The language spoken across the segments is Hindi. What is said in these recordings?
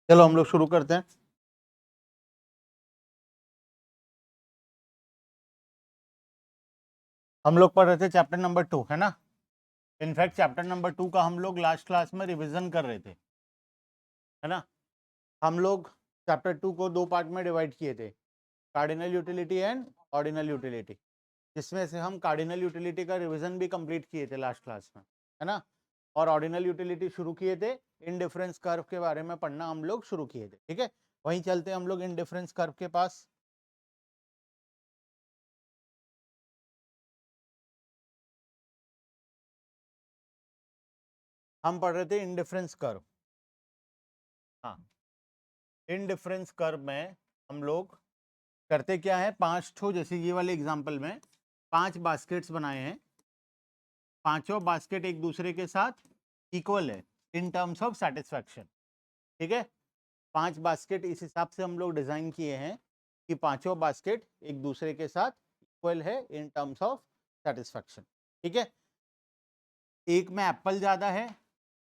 चलो हम लोग शुरू करते हैं। हम लोग पढ़ रहे थे चैप्टर नंबर 2, है ना। इनफैक्ट चैप्टर नंबर 2 का हम लोग लास्ट क्लास में रिवीजन कर रहे थे, है ना। हम लोग चैप्टर 2 को दो पार्ट में डिवाइड किए थे, cardinal utility and ordinal utility, जिसमें से हम कार्डिनल यूटिलिटी का रिवीजन भी कंप्लीट किए थे लास्ट क्लास में, है ना। और ऑर्डिनल यूटिलिटी शुरू किए थे, इनडिफरेंस कर्व के बारे में पढ़ना हम लोग शुरू किए थे, ठीक है। वहीं चलते हम लोग इनडिफरेंस कर्व के पास। हम पढ़ रहे थे इनडिफरेंस कर्व। हाँ, इनडिफरेंस कर्व में हम लोग करते क्या है, 5 ठो, जैसे ये वाले एग्जांपल में 5 बास्केट्स बनाए हैं। पांचों बास्केट एक दूसरे के साथ इक्वल है इन टर्म्स ऑफ सेटिस्फैक्शन, ठीक है। 5 बास्केट इस हिसाब से हम लोग डिजाइन किए हैं कि पांचों बास्केट एक दूसरे के साथ इक्वल है इन टर्म्स ऑफ सेटिस्फैक्शन, ठीक है। एक में एप्पल ज्यादा है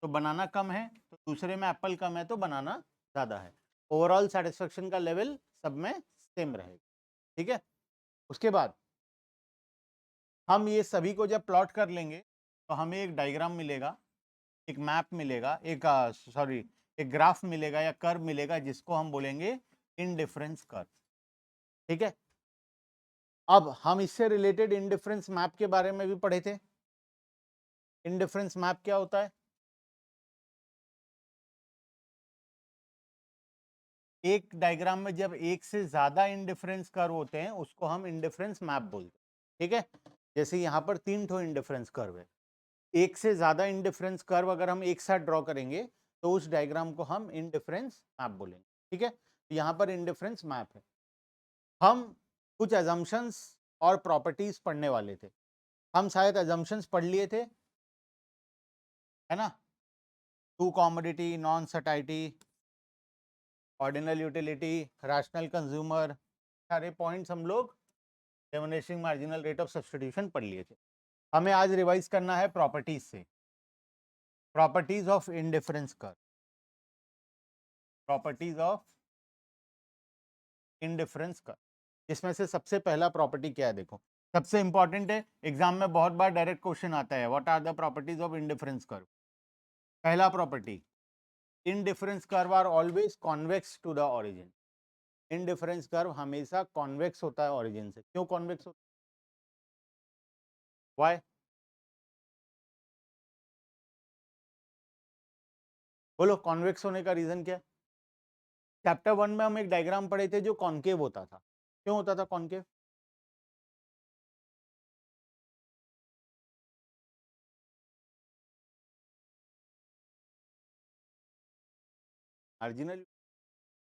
तो बनाना कम है, तो दूसरे में एप्पल कम है तो बनाना ज्यादा है। ओवरऑल सेटिस्फैक्शन का लेवल सब में सेम रहेगा, ठीक है। उसके बाद हम ये सभी को जब प्लॉट कर लेंगे तो हमें एक डायग्राम मिलेगा, एक मैप मिलेगा, एक ग्राफ मिलेगा या कर्व मिलेगा, जिसको हम बोलेंगे इनडिफरेंस कर्व, ठीक है। अब हम इससे रिलेटेड इनडिफरेंस मैप के बारे में भी पढ़े थे। इनडिफरेंस मैप क्या होता है? एक डायग्राम में जब एक से ज्यादा इनडिफरेंस कर्व होते हैं उसको हम इनडिफरेंस मैप बोलते हैं, ठीक है। जैसे यहाँ पर 3 ठो इनडिफरेंस कर्व है, एक से ज्यादा इनडिफरेंस कर्व अगर हम एक साथ ड्रॉ करेंगे तो उस डायग्राम को हम इनडिफरेंस मैप बोलेंगे, ठीक है। यहाँ पर इनडिफरेंस मैप है। हम कुछ अजम्पशंस और प्रॉपर्टीज पढ़ने वाले थे। हम शायद अजम्पशंस पढ़ लिए थे, है ना। Two commodity, non satiety, ordinal utility, rational consumer, सारे पॉइंट्स हम लोग diminishing marginal rate of substitution पढ़ लिए थे। हमें आज रिवाइज करना है प्रॉपर्टीज से, properties of indifference curve, properties of indifference curve. इसमें से सबसे पहला प्रॉपर्टी क्या है, देखो सबसे इंपॉर्टेंट है, एग्जाम में बहुत बार डायरेक्ट क्वेश्चन आता है, what are the properties of indifference curve. पहला property, indifference curve are always convex to the origin. Indifference curve हमेशा कॉन्वेक्स होता है ऑरिजिन से। क्यों कॉन्वेक्स होता है? व्हाई? बोलो कॉन्वेक्स होने का रीजन क्या है? चैप्टर 1 में हम एक डायग्राम पढ़े थे जो कॉन्केव होता था। क्यों होता था कॉन्केव? मार्जिनल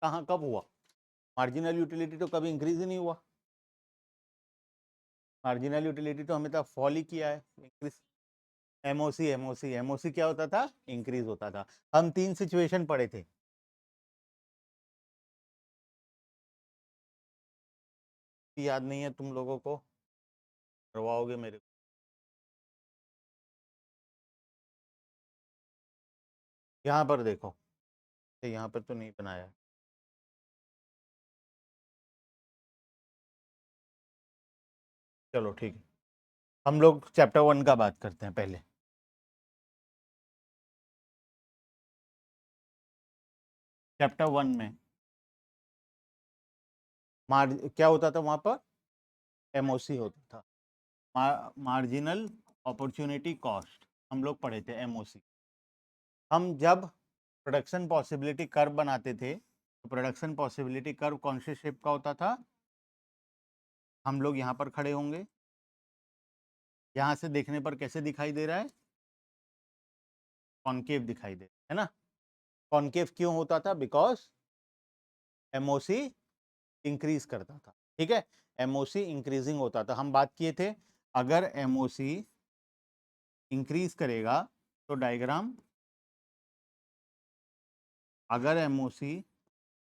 कहाँ कब हुआ? मार्जिनल यूटिलिटी तो कभी इंक्रीज ही नहीं हुआ। मार्जिनल यूटिलिटी तो हमें तो फॉल ही किया है, इंक्रीज। एमओसी, एमओसी, एमओसी क्या होता था? इंक्रीज होता था। हम 3 सिचुएशन पढ़े थे। याद नहीं है तुम लोगों को? करवाओगे मेरे को। यहाँ पर देखो, यहाँ पर तो नहीं बनाया है। चलो ठीक है, हम लोग चैप्टर 1 का बात करते हैं पहले। चैप्टर 1 में क्या होता था वहां पर? एमओसी होता था, मार्जिनल अपॉर्चुनिटी कॉस्ट। हम लोग पढ़े थे एमओसी। हम जब प्रोडक्शन पॉसिबिलिटी कर्व बनाते थे तो प्रोडक्शन पॉसिबिलिटी कर्व कौन से शेप का होता था? हम लोग यहाँ पर खड़े होंगे, यहाँ से देखने पर कैसे दिखाई दे रहा है? कॉनकेव दिखाई दे रहा है ना। कॉनकेव क्यों होता था? बिकॉज एमओसी इंक्रीज करता था, ठीक है। एमओसी इंक्रीजिंग होता था। हम बात किए थे, अगर एमओसी इंक्रीज करेगा तो डायग्राम, अगर एमओसी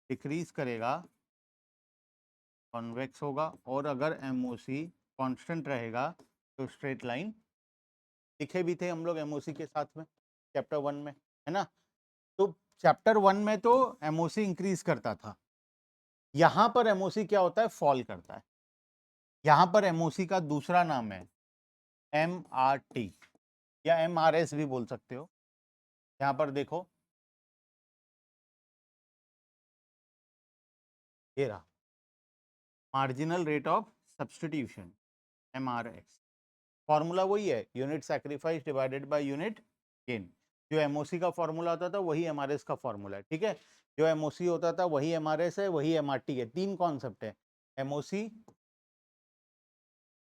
डिक्रीज करेगा कॉन्वेक्स होगा, और अगर एमओसी कांस्टेंट रहेगा तो स्ट्रेट लाइन। लिखे भी थे हम लोग एमओसी के साथ में चैप्टर 1 में, है ना। तो चैप्टर 1 में तो एमओसी इंक्रीज करता था, यहां पर एमओसी क्या होता है, फॉल करता है। यहां पर एमओसी का दूसरा नाम है एमआरटी या एमआरएस भी बोल सकते हो। यहां पर देखो, ये रहा marginal rate of substitution, MRS. Formula वही है, unit sacrifice divided by unit gain. जो एमओसी का फॉर्मूला होता था वही एमआरएस का फॉर्मूला है, ठीक है। जो एमओसी होता था वही एमआरएस है, वही एमआरटी है। तीन कॉन्सेप्ट है, एमओसी,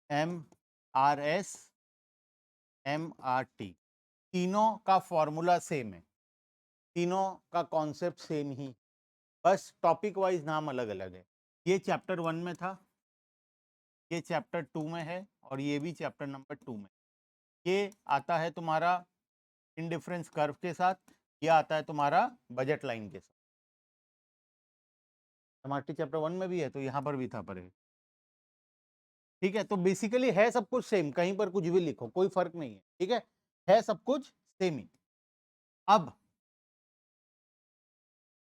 एमआरएस, एमआरटी। तीनों का फॉर्मूला सेम है, तीनों का कॉन्सेप्ट सेम ही, बस टॉपिक वाइज नाम अलग अलग है। ये चैप्टर 1 में था, ये चैप्टर 2 में है, और ये भी चैप्टर नंबर 2 में। ये आता है तुम्हारा इंडिफरेंस कर्व के साथ, ये आता है तुम्हारा बजट लाइन के साथ। एमआरटी चैप्टर 1 में भी है तो यहाँ पर भी था पढ़े, ठीक है। तो बेसिकली है सब कुछ सेम, कहीं पर कुछ भी लिखो कोई फर्क नहीं है, ठीक है सब कुछ सेम ही। अब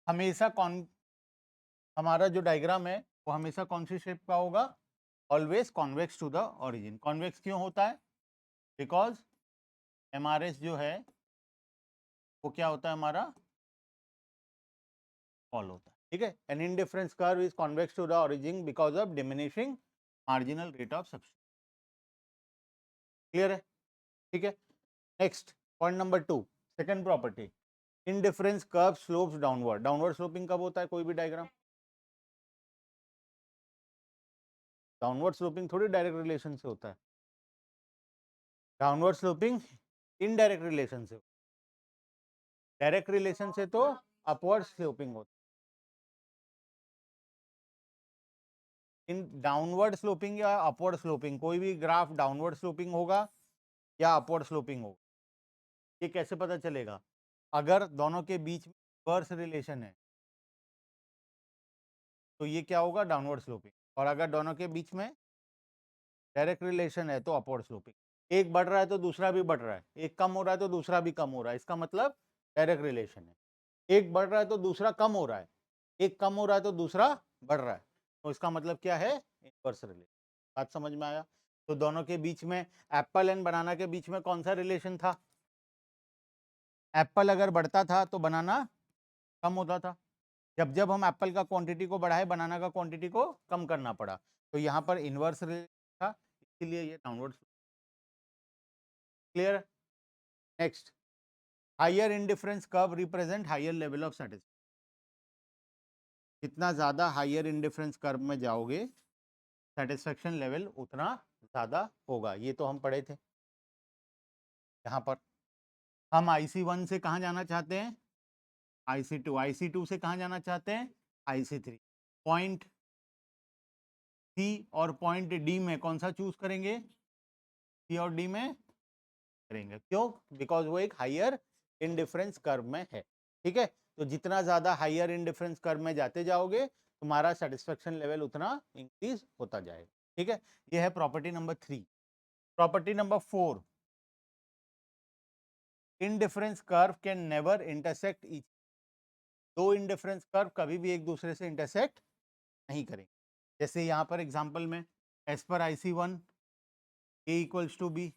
हमेशा कौन, हमारा जो डायग्राम है वो हमेशा कौन सी शेप का होगा, always convex to the origin. Convex क्यों होता है, बिकॉज एमआरएस जो है वो क्या होता है हमारा, फॉल होता है, ठीक है। An indifference curve is convex to the origin because of diminishing marginal rate of substitution. Clear है, ठीक है। Next point number 2, second property, indifference curve slopes downward. Downward sloping कब होता है, कोई भी डायग्राम, डाउनवर्ड स्लोपिंग थोड़ी डायरेक्ट रिलेशन से होता है, डाउनवर्ड स्लोपिंग इनडायरेक्ट रिलेशन से, डायरेक्ट रिलेशन से तो अपवर्ड स्लोपिंग होता है। इन डाउनवर्ड स्लोपिंग या अपवर्ड स्लोपिंग, कोई भी ग्राफ डाउनवर्ड स्लोपिंग होगा या अपवर्ड स्लोपिंग होगा, ये कैसे पता चलेगा, अगर दोनों के बीच में इनवर्स रिलेशन है तो ये क्या होगा, डाउनवर्ड स्लोपिंग। और अगर दोनों के बीच में डायरेक्ट रिलेशन है तो अपवर्ड स्लोपिंग। एक बढ़ रहा है तो दूसरा भी बढ़ रहा है, एक कम हो रहा है तो दूसरा भी कम हो रहा है, इसका मतलब डायरेक्ट रिलेशन है। एक बढ़ रहा है तो दूसरा कम हो रहा है, एक कम हो रहा है तो दूसरा बढ़ रहा है, तो इसका मतलब क्या है, इनवर्स रिलेशन। बात समझ में आया। तो दोनों के बीच में, एप्पल एंड बनाना के बीच में कौन सा रिलेशन था, एप्पल अगर बढ़ता था तो बनाना कम होता था। जब जब हम एप्पल का क्वांटिटी को बढ़ाए, बनाना का क्वांटिटी को कम करना पड़ा, तो यहाँ पर इनवर्स रिलेशन था, इसीलिए ये downward. Clear. Next, higher indifference curve represent higher level of satisfaction. जितना ज्यादा हायर इंडिफरेंस कर्व में जाओगे, सेटिस्फैक्शन लेवल उतना ज्यादा होगा। ये तो हम पढ़े थे। यहाँ पर हम IC1 से कहाँ जाना चाहते हैं, IC2, IC2 से कहाँ जाना चाहते हैं, IC3। पॉइंट सी और पॉइंट डी में कौन सा चूज करेंगे, सी और डी में करेंगे, क्यों, बिकॉज वो एक हायर इंडिफरेंस कर्व में है, ठीक है। तो जितना ज्यादा हायर इंडिफरेंस कर्व में जाते जाओगे, तुम्हारा सेटिस्फेक्शन लेवल उतना इंक्रीज होता जाएगा, ठीक है। ये है property number 3। Property number 4, indifference curve can never intersect each. दो इंडिफरेंस कर्व कभी भी एक दूसरे से इंटरसेक्ट नहीं करेंगे। जैसे यहाँ पर एग्जांपल में, as per IC1 A equals to B,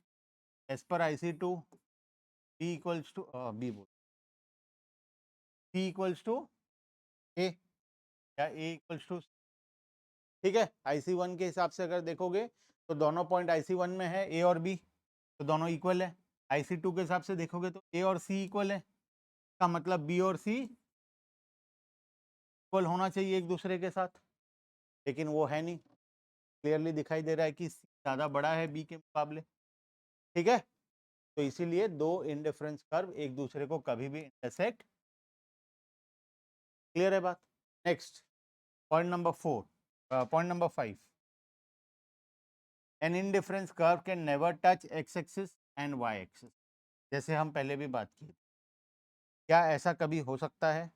as per IC2 B equals to B बोल, C इक्वल्स टू A या A इक्वल्स टू, ठीक है। IC1 के हिसाब से अगर देखोगे तो दोनों पॉइंट IC1 में है A और B, तो दोनों इक्वल है। IC2 के हिसाब से देखोगे तो A और C इक्वल है, इसका मतलब B और C इक्वल होना चाहिए एक दूसरे के साथ, लेकिन वो है नहीं। क्लियरली दिखाई दे रहा है कि C ज़्यादा बड़ा है B के मुकाबले, ठीक है। तो इसीलिए दो इंडिफरेंस कर्व एक दूसरे को कभी भी इंटरसेक्ट। क्लियर है बात। Next point number 4, point number 5, an indifference curve can never touch x axis and y axis. जैसे हम पहले भी बात की, क्या ऐसा कभी हो सकता है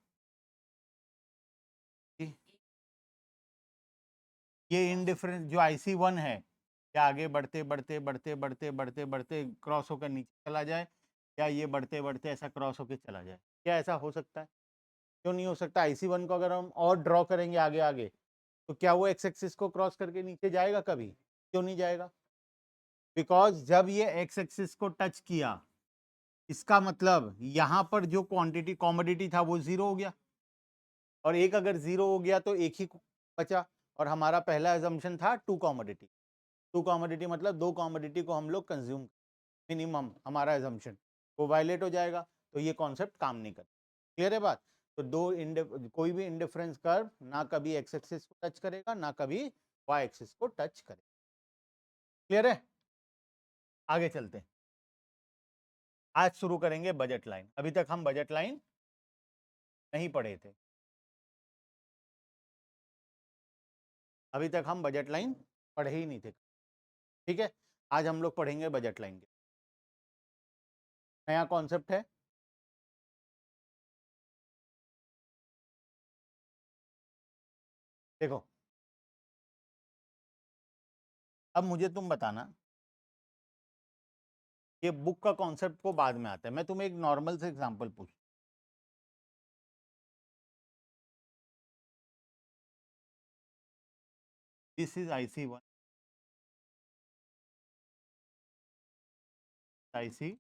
कि ये इंडिफरेंस जो IC1 है, या आगे बढ़ते बढ़ते बढ़ते बढ़ते बढ़ते बढ़ते क्रॉस होकर नीचे चला जाए, या ये बढ़ते बढ़ते ऐसा क्रॉस होकर चला जाए, क्या ऐसा हो सकता है? क्यों नहीं हो सकता? IC1 को अगर हम और ड्रॉ करेंगे आगे आगे तो क्या वो एक्स एक्सिस को क्रॉस करके नीचे जाएगा कभी? क्यों नहीं जाएगा? बिकॉज जब ये एक्स एक्सिस को टच किया इसका मतलब यहां पर जो क्वांटिटी कॉमोडिटी था वो जीरो हो गया, और एक अगर जीरो हो गया तो एक ही बचा, और हमारा पहला एजम्पशन था टू कॉमोडिटी मतलब दो कॉमोडिटी को हम लोग कंज्यूम मिनिमम, हमारा एजम्पशन वो वायलेट हो जाएगा, तो ये कॉन्सेप्ट काम नहीं करता। क्लियर है बात? तो कोई भी इंडिफरेंस कर्व ना कभी एक्स एक्सिस को टच करेगा ना कभी वाई एक्सिस को टच करेगा। क्लियर है? आगे चलते हैं। आज शुरू करेंगे बजट लाइन। अभी तक हम बजट लाइन नहीं पढ़े थे, अभी तक हम बजट लाइन पढ़े ही नहीं थे। ठीक है, आज हम लोग पढ़ेंगे बजट लाइन के। नया कॉन्सेप्ट है। देखो, अब मुझे तुम बताना, ये बुक का कॉन्सेप्ट को बाद में आता है, मैं तुम्हें एक नॉर्मल से एग्जांपल पूछ, दिस इज IC1, IC,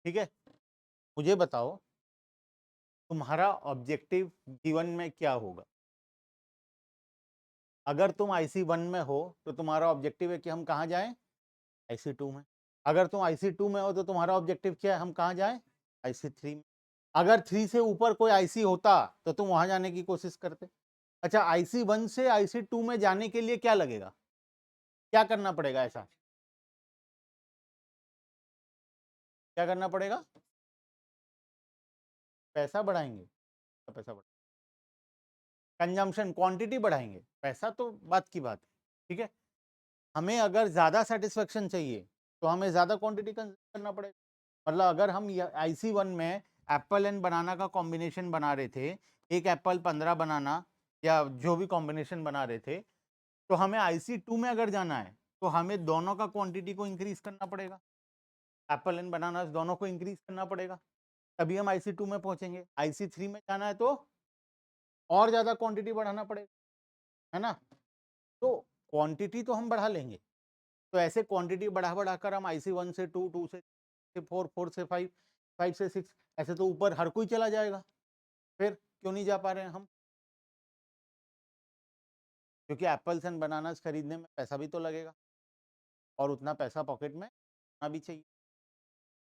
ठीक है। मुझे बताओ तुम्हारा ऑब्जेक्टिव जीवन में क्या होगा? अगर तुम IC1 में हो तो तुम्हारा ऑब्जेक्टिव है कि हम कहाँ जाएं? IC2 में। अगर तुम IC2 में हो तो तुम्हारा ऑब्जेक्टिव क्या है? हम कहाँ जाएं? IC3 में। अगर 3 से ऊपर कोई IC होता तो तुम वहां जाने की कोशिश करते। अच्छा, IC1 से IC2 में जाने के लिए क्या लगेगा? क्या करना पड़ेगा? ऐसा क्या करना पड़ेगा? पैसा बढ़ाएंगे? पैसा बढ़ा, कंजम्पशन क्वांटिटी बढ़ाएंगे? पैसा तो बात की बात है, ठीक है। हमें अगर ज्यादा सेटिस्फेक्शन चाहिए तो हमें ज्यादा क्वांटिटी कंज्यूम करना पड़ेगा। मतलब अगर हम IC1 में एप्पल एंड बनाना का कॉम्बिनेशन बना रहे थे, एक एप्पल 15 बनाना या जो भी कॉम्बिनेशन बना रहे थे, तो हमें IC2 में अगर जाना है तो हमें दोनों का क्वांटिटी को इंक्रीज करना पड़ेगा, एप्पल एंड बनाना दोनों को इंक्रीज करना पड़ेगा, तभी हम IC2 में पहुंचेंगे। IC3 में जाना है तो और ज्यादा क्वांटिटी बढ़ाना पड़ेगा, है ना। तो क्वांटिटी तो हम बढ़ा लेंगे, तो ऐसे क्वांटिटी बढ़ा बढ़ाकर हम IC1 से 2, 2 से 4, 4 से 5, 5 से 6, ऐसे तो ऊपर हर कोई चला जाएगा। फिर क्यों नहीं जा पा रहे हैं हम? क्योंकि एप्पल्स एंड बनानास खरीदने में पैसा भी तो लगेगा, और उतना पैसा पॉकेट में होना भी चाहिए।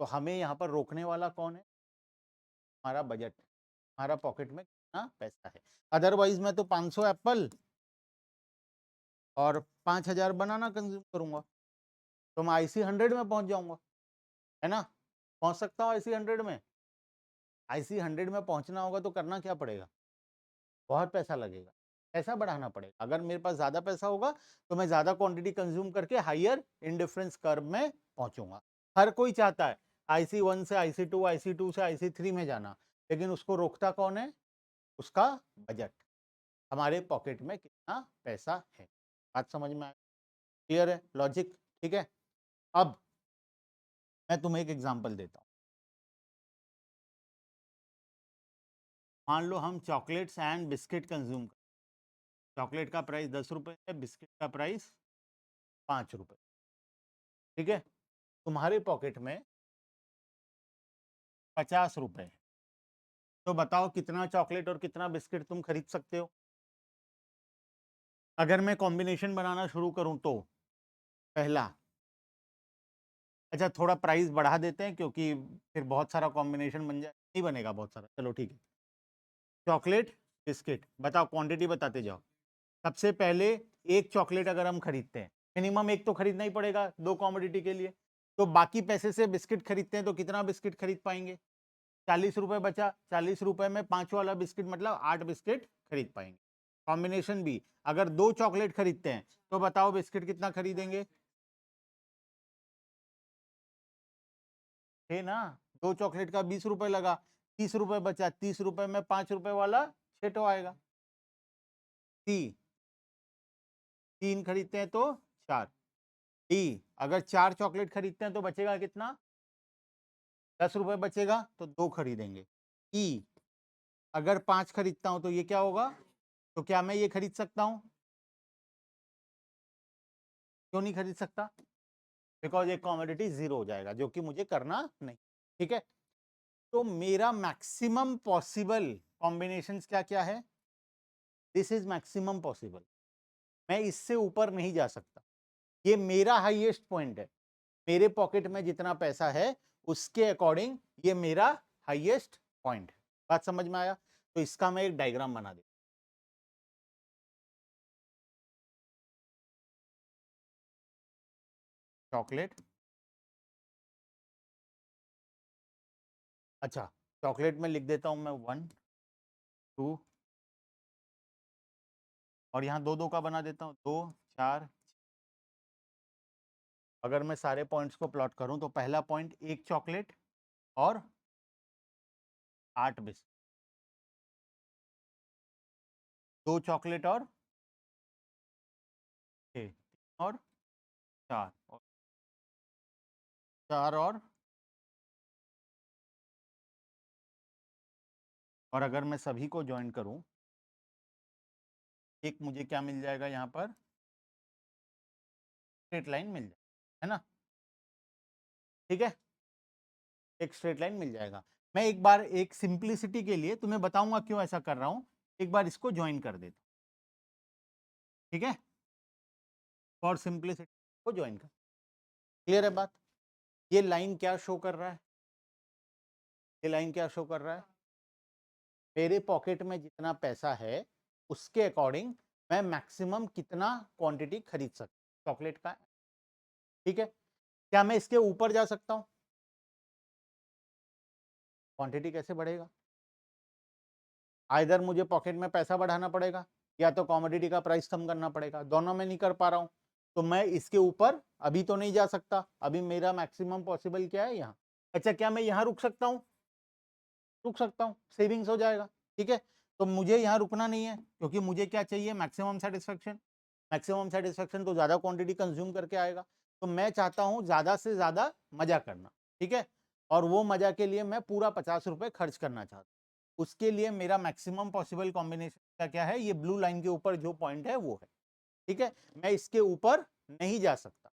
तो हमें यहाँ पर रोकने वाला कौन है? हमारा बजट, हमारा पॉकेट में कितना पैसा है। अदरवाइज मैं तो 500 एप्पल और 5000 बनाना कंज्यूम करूंगा तो मैं IC100 में पहुंच जाऊंगा, है ना। पहुंच सकता हूँ IC100 में। IC100 में पहुंचना होगा तो करना क्या पड़ेगा? बहुत पैसा लगेगा, पैसा बढ़ाना पड़ेगा। अगर मेरे पास ज्यादा पैसा होगा तो मैं ज्यादा क्वांटिटी कंज्यूम करके हायर इंडिफरेंस कर्व में पहुंचूंगा। हर कोई चाहता है IC1 से IC2, IC2 से IC3 में जाना, लेकिन उसको रोकता कौन है? उसका बजट, हमारे पॉकेट में कितना पैसा है। बात समझ में आ, क्लियर है लॉजिक? ठीक है। अब मैं तुम्हें एक एग्जांपल देता हूँ। मान लो हम chocolates and biscuit consume, chocolate का प्राइस 10 रुपए है, बिस्किट का प्राइस 5 रुपए, ठीक है। तुम्हारे पॉकेट में 50 रुपए है, तो बताओ कितना चॉकलेट और कितना बिस्किट तुम खरीद सकते हो? अगर मैं कॉम्बिनेशन बनाना शुरू करूं तो पहला, अच्छा थोड़ा प्राइस बढ़ा देते हैं क्योंकि फिर बहुत सारा कॉम्बिनेशन बन जाए, नहीं बनेगा बहुत सारा, चलो ठीक है। चॉकलेट बिस्किट बताओ, क्वांटिटी बताते जाओ। सबसे पहले एक चॉकलेट अगर हम खरीदते हैं, मिनिमम एक तो खरीदना ही पड़ेगा दो कॉमोडिटी के लिए, तो बाकी पैसे से बिस्किट खरीदते हैं तो कितना बिस्किट खरीद पाएंगे? 40 रुपए बचा, 40 रुपए में 5 वाला बिस्किट मतलब 8 बिस्किट खरीद पाएंगे। कॉम्बिनेशन भी, अगर दो चॉकलेट खरीदते हैं तो बताओ बिस्किट कितना खरीदेंगे? है ना, दो चॉकलेट का 20 रुपए लगा, 30 रुपए बचा, 30 रुपए में 5 रुपए वाला 6 आएगा। सी 3 खरीदते हैं तो 4, डी अगर 4 चॉकलेट खरीदते हैं तो बचेगा कितना, 10 रुपए बचेगा तो 2 खरीदेंगे। ई अगर 5 खरीदता हूं तो ये क्या होगा, तो क्या मैं ये खरीद सकता हूं, क्यों नहीं खरीद सकता, बिकॉज एक कॉमोडिटी जीरो हो जाएगा जो कि मुझे करना नहीं। ठीक है, तो मेरा मैक्सिमम पॉसिबल कॉम्बिनेशंस क्या क्या है, दिस इज मैक्सिमम पॉसिबल, मैं इससे ऊपर नहीं जा सकता, ये मेरा हाईएस्ट पॉइंट है, मेरे पॉकेट में जितना पैसा है उसके अकॉर्डिंग ये मेरा हाईएस्ट पॉइंट है। बात समझ में आया, तो इसका मैं एक डायग्राम बना देता हूं। चॉकलेट, अच्छा चॉकलेट में लिख देता हूं मैं 1 2 और यहाँ 2 2 का बना देता हूँ 2 4। अगर मैं सारे पॉइंट्स को प्लॉट करूं तो पहला पॉइंट 1 चॉकलेट और 8 बिस्किट, 2 चॉकलेट और 6 और 4 और 4 और अगर मैं सभी को ज्वाइन करूं, एक मुझे क्या मिल जाएगा यहाँ पर, स्ट्रेट लाइन मिल जाएगा, है ना, ठीक है, एक स्ट्रेट लाइन मिल जाएगा। मैं एक बार एक सिंप्लिसिटी के लिए तुम्हें बताऊंगा क्यों ऐसा कर रहा हूं, एक बार इसको ज्वाइन कर देता हूं, ठीक है, फॉर सिंप्लिसिटी को ज्वाइन कर, क्लियर है बात। ये लाइन क्या शो कर रहा है, ये लाइन क्या शो कर रहा है, मेरे पॉकेट में जितना पैसा है उसके अकॉर्डिंग मैं मैक्सिमम कितना क्वांटिटी खरीद सकता चॉकलेट का, ठीक है, क्या मैं इसके ऊपर जा सकता हूं, क्वांटिटी कैसे बढ़ेगा, आइदर मुझे पॉकेट में पैसा बढ़ाना पड़ेगा या तो कॉमोडिटी का प्राइस कम करना पड़ेगा, दोनों में नहीं कर पा रहा हूं, तो मैं इसके ऊपर अभी तो नहीं जा सकता, अभी मेरा मैक्सिमम पॉसिबल क्या है यहाँ। अच्छा क्या मैं यहाँ रुक सकता हूँ, रुक सकता हूँ, सेविंग्स हो जाएगा, ठीक है, तो मुझे यहाँ रुकना नहीं है क्योंकि मुझे क्या चाहिए, मैक्सिमम सेटिस्फेक्शन, मैक्सिमम सेटिस्फेक्शन तो ज्यादा क्वांटिटी कंज्यूम करके आएगा, तो मैं चाहता हूँ ज्यादा से ज्यादा मजा करना, ठीक है, और वो मजा के लिए मैं पूरा 50 रुपए खर्च करना चाहता हूँ, उसके लिए मेरा मैक्सिमम पॉसिबल कॉम्बिनेशन का क्या है, ये ब्लू लाइन के ऊपर जो पॉइंट है वो है, ठीक है, मैं इसके ऊपर नहीं जा सकता,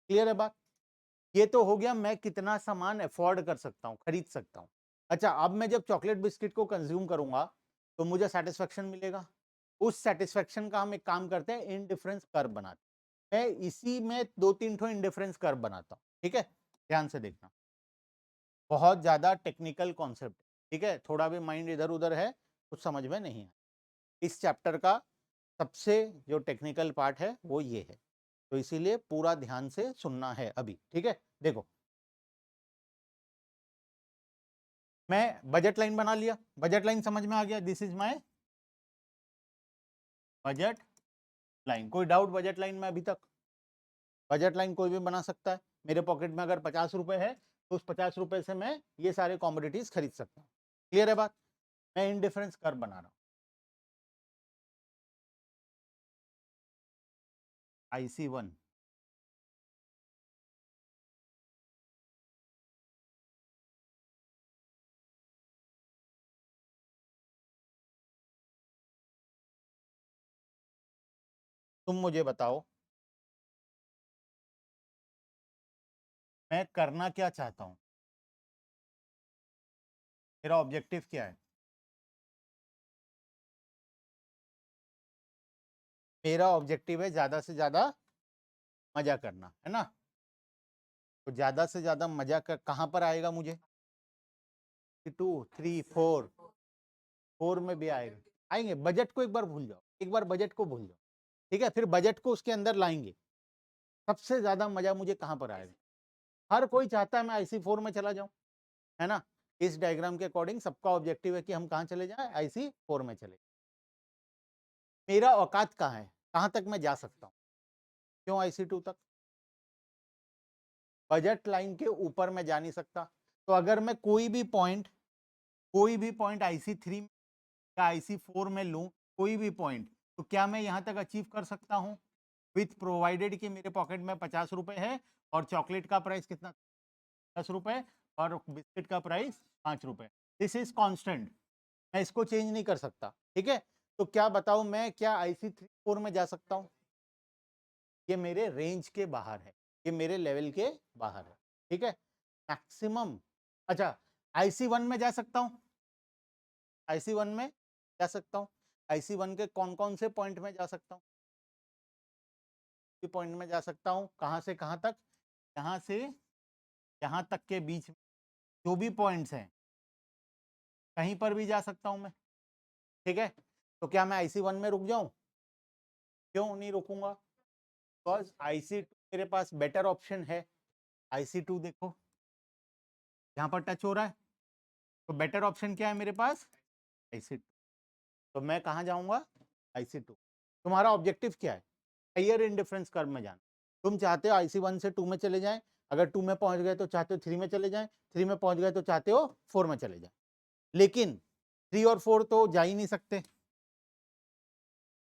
क्लियर है बात। ये तो हो गया मैं कितना सामान अफोर्ड कर सकता हूँ, खरीद सकता हूँ। अच्छा अब मैं जब चॉकलेट बिस्किट को कंज्यूम करूंगा तो मुझे सेटिस्फेक्शन मिलेगा, उस सेटिस्फेक्शन का हम एक काम करते हैं, इंडिफरेंस कर्व बनाते हैं, मैं इसी में 2-3 ठो इंडिफरेंस कर्व बनाता हूँ, ठीक है, ध्यान से देखना, बहुत ज्यादा टेक्निकल कॉन्सेप्ट, ठीक है, थोड़ा भी माइंड इधर उधर है कुछ समझ में नहीं है, इस चैप्टर का सबसे जो टेक्निकल पार्ट है वो ये है, तो इसीलिए पूरा ध्यान से सुनना है अभी, ठीक है। देखो मैं बजट लाइन बना लिया, बजट लाइन समझ में आ गया, this is my budget line, कोई डाउट बजट लाइन में अभी तक, बजट लाइन कोई भी बना सकता है, मेरे पॉकेट में अगर 50 रुपए है तो उस 50 रुपए से मैं ये सारे कॉमोडिटीज खरीद सकता हूँ, क्लियर है बात, मैं इंडिफरेंस कर्व बना रहा हूँ, IC1 तुम मुझे बताओ मैं करना क्या चाहता हूँ, मेरा ऑब्जेक्टिव क्या है, मेरा ऑब्जेक्टिव है ज्यादा से ज्यादा मजा करना, है ना, तो ज्यादा से ज्यादा मजा कहाँ पर आएगा मुझे, 2 3 4 4 में भी आएगा, आएंगे, बजट को एक बार भूल जाओ, एक बार बजट को भूल जाओ, ठीक है, फिर बजट को उसके अंदर लाएंगे, सबसे ज्यादा मजा मुझे कहां पर आएगा, हर कोई चाहता है मैं IC4 में चला जाऊं, है ना, इस डायग्राम के अकॉर्डिंग सबका ऑब्जेक्टिव है कि हम कहां चले जाएं, IC4 में चले, मेरा औकात कहां है, कहां तक मैं जा सकता हूं, क्यों IC2 तक, बजट लाइन के ऊपर मैं जा नहीं सकता, तो अगर मैं कोई भी पॉइंट IC3 या IC4 में लूं, कोई भी पॉइंट तो क्या मैं यहाँ तक अचीव कर सकता हूँ विथ प्रोवाइडेड कि मेरे पॉकेट में 50 रुपए है और चॉकलेट का प्राइस कितना 10 रुपए और बिस्किट का प्राइस 5 रुपए। दिस इज कांस्टेंट, मैं इसको चेंज नहीं कर सकता। ठीक है, तो क्या बताऊं, मैं क्या IC3-4 में जा सकता हूं? ये मेरे रेंज के बाहर है, ये मेरे लेवल के बाहर है। ठीक है, मैक्सिमम। अच्छा, IC1 में जा सकता हूं? IC1 में जा सकता हूं। IC1 के कौन कौन से पॉइंट में जा सकता हूं? पॉइंट में जा सकता हूं, कहां से कहां तक? यहां से यहां तक के बीच में जो भी पॉइंट्स हैं कहीं पर भी जा सकता हूं मैं। ठीक है, तो क्या मैं IC1 में रुक जाऊं? क्यों नहीं रुकूंगा? बिकॉज IC2 मेरे पास बेटर ऑप्शन है। IC2 देखो यहाँ पर टच हो रहा है, तो बेटर ऑप्शन क्या है मेरे पास? IC2। तो मैं कहाँ जाऊंगा? IC2। तुम्हारा ऑब्जेक्टिव क्या है? हायर इंडिफरेंस कर्व में जाना। तुम चाहते हो IC1 से 2 में चले जाएं, अगर 2 में पहुंच गए तो चाहते हो 3 में चले जाएं, 3 में पहुंच गए तो चाहते हो 4 में चले जाएं। लेकिन 3 और 4 तो जा ही नहीं सकते,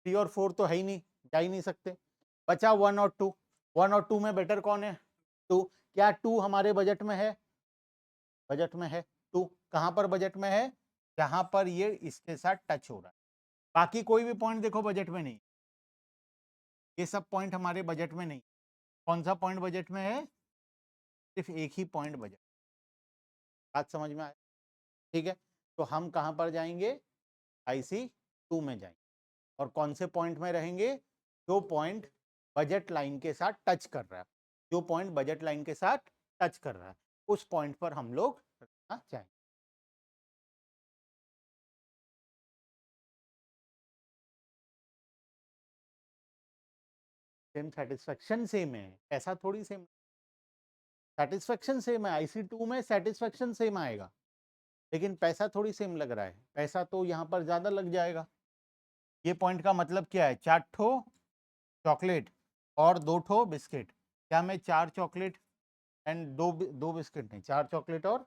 3 और 4 तो है ही नहीं, जा ही नहीं सकते। बचा 1 और 2। 1 और 2 में बेटर कौन है? 2। क्या 2 हमारे बजट में है? बजट में है। 2 कहां पर बजट में है? जहां पर ये इसके साथ टच हो रहा है। बाकी कोई भी पॉइंट देखो बजट में नहीं, ये सब पॉइंट हमारे बजट में नहीं। कौन सा पॉइंट बजट में है? सिर्फ एक ही पॉइंट बजट। बात समझ में आए? ठीक है, तो हम कहां पर जाएंगे? IC2 में जाएंगे। और कौन से पॉइंट में रहेंगे? जो पॉइंट बजट लाइन के साथ टच कर रहा है, जो पॉइंट बजट लाइन के साथ टच कर रहा है उस पॉइंट पर हम लोग रहना चाहेंगे। सेम सेटिस्फेक्शन सेम है, ऐसा थोड़ी सेम। सेटिस्फेक्शन सेम है, IC2 में सेटिस्फेक्शन सेम आएगा, लेकिन पैसा थोड़ी सेम लग रहा है, पैसा तो यहाँ पर ज्यादा लग जाएगा। ये पॉइंट का मतलब क्या है? 4 ठो चॉकलेट और 2 ठो बिस्किट। क्या मैं 4 चॉकलेट एंड दो बिस्किट नहीं, 4 चॉकलेट और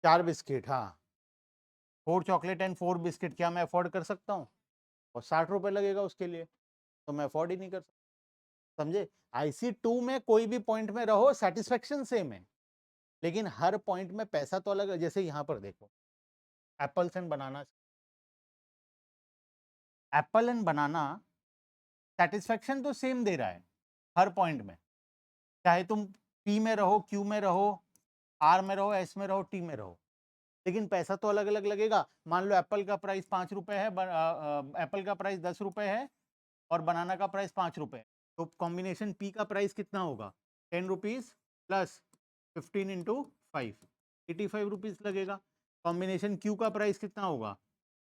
4 बिस्किट, हाँ 4 चॉकलेट एंड 4 बिस्किट, क्या मैं अफोर्ड कर सकता हूँ? और 60 रुपए लगेगा उसके लिए, तो मैं अफोर्ड ही नहीं कर सकता। समझे? IC2 में कोई भी पॉइंट में रहो सेटिस्फेक्शन सेम है, लेकिन हर पॉइंट में पैसा तो अलग है। जैसे यहाँ पर देखो, apples and banana, Apple and banana satisfaction तो सेम दे रहा है हर पॉइंट में, चाहे तुम P में रहो, Q में रहो, R में रहो, S में रहो, T में रहो, लेकिन पैसा तो अलग अलग लगेगा। मान लो एप्पल का प्राइस 5 रुपए है, एप्पल का प्राइस 10 रुपए है और बनाना का प्राइस 5 रुपए, तो कॉम्बिनेशन P का प्राइस कितना होगा? 10 रुपीज प्लस 15 इंटू 5, 85 रुपीज लगेगा। कॉम्बिनेशन Q का प्राइस कितना होगा?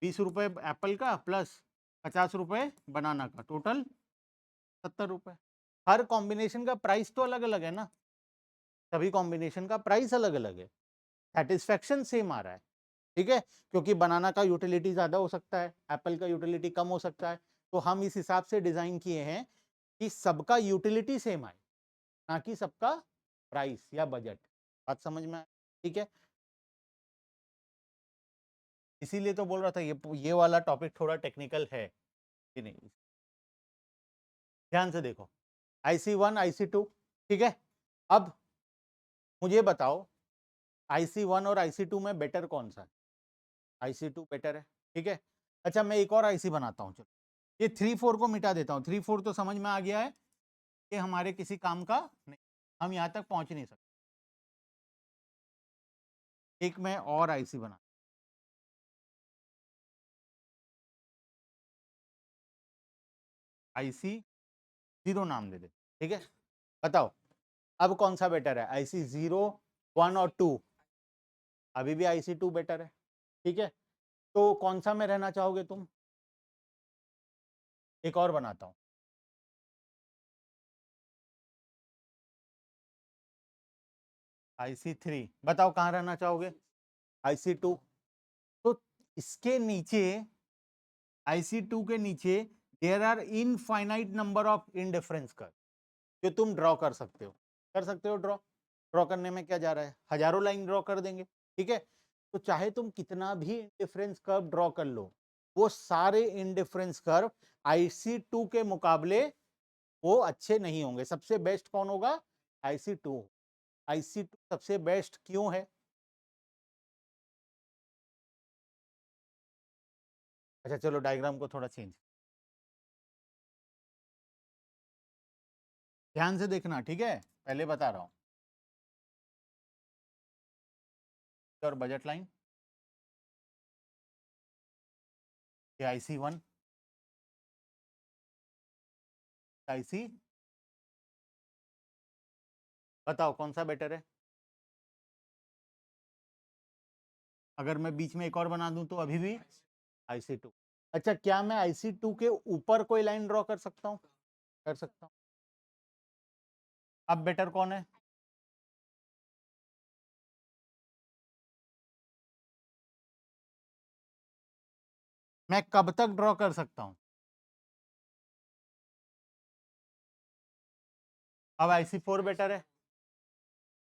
20 रुपए एप्पल का प्लस 50 रुपए बनाना का, टोटल 70 रुपए। हर कॉम्बिनेशन का प्राइस तो अलग अलग है ना, सभी कॉम्बिनेशन का प्राइस अलग अलग है, सेटिस्फेक्शन सेम आ रहा है। ठीक है, क्योंकि बनाना का यूटिलिटी ज्यादा हो सकता है, एप्पल का यूटिलिटी कम हो सकता है, तो हम इस हिसाब से डिजाइन किए हैं कि सबका यूटिलिटी सेम आए, ना कि सबका प्राइस या बजट। बात समझ में आए? ठीक है, इसीलिए तो बोल रहा था ये वाला टॉपिक थोड़ा टेक्निकल है कि नहीं। ध्यान से देखो, IC1 IC2, ठीक है। अब मुझे बताओ IC1 और IC2 में बेटर कौन सा है? IC2 बेटर है, ठीक है। अच्छा, मैं एक और IC बनाता हूँ, चलो ये 3-4 को मिटा देता हूँ। 3-4 तो समझ में आ गया है कि हमारे किसी काम का नहीं, हम यहाँ तक पहुँच नहीं सकते। एक मैं और IC बना, IC0 नाम दे दे, ठीक है। बताओ अब कौन सा बेटर है? IC0, 1 और 2? अभी भी IC2 बेटर है, ठीक है। तो कौन सा में रहना चाहोगे तुम? एक और बनाता हूँ, IC3। बताओ कहाँ रहना चाहोगे? IC2। तो इसके नीचे, IC2 के नीचे there are infinite number of indifference curve जो तुम ड्रॉ कर सकते हो। कर सकते हो ड्रॉ, ड्रॉ करने में क्या जा रहा है? हजारों लाइन ड्रॉ कर देंगे, ठीक है। तो चाहे तुम कितना भी इंडिफरेंस कर्व ड्रॉ कर लो, वो सारे इंडिफरेंस कर्व IC2 के मुकाबले वो अच्छे नहीं होंगे। सबसे बेस्ट कौन होगा? IC2। IC2 सबसे बेस्ट क्यों है? अच्छा चलो डायग्राम को थोड़ा चेंज, ध्यान से देखना, ठीक है? पहले बता रहा हूं। और बजट लाइन ये IC1, IC, बताओ कौन सा बेटर है? अगर मैं बीच में एक और बना दूं तो अभी भी IC2। अच्छा, क्या मैं IC2 के ऊपर कोई लाइन ड्रॉ कर सकता हूं? कर सकता हूं। अब बेटर कौन है? मैं कब तक ड्रॉ कर सकता हूं? अब IC4 बेटर है।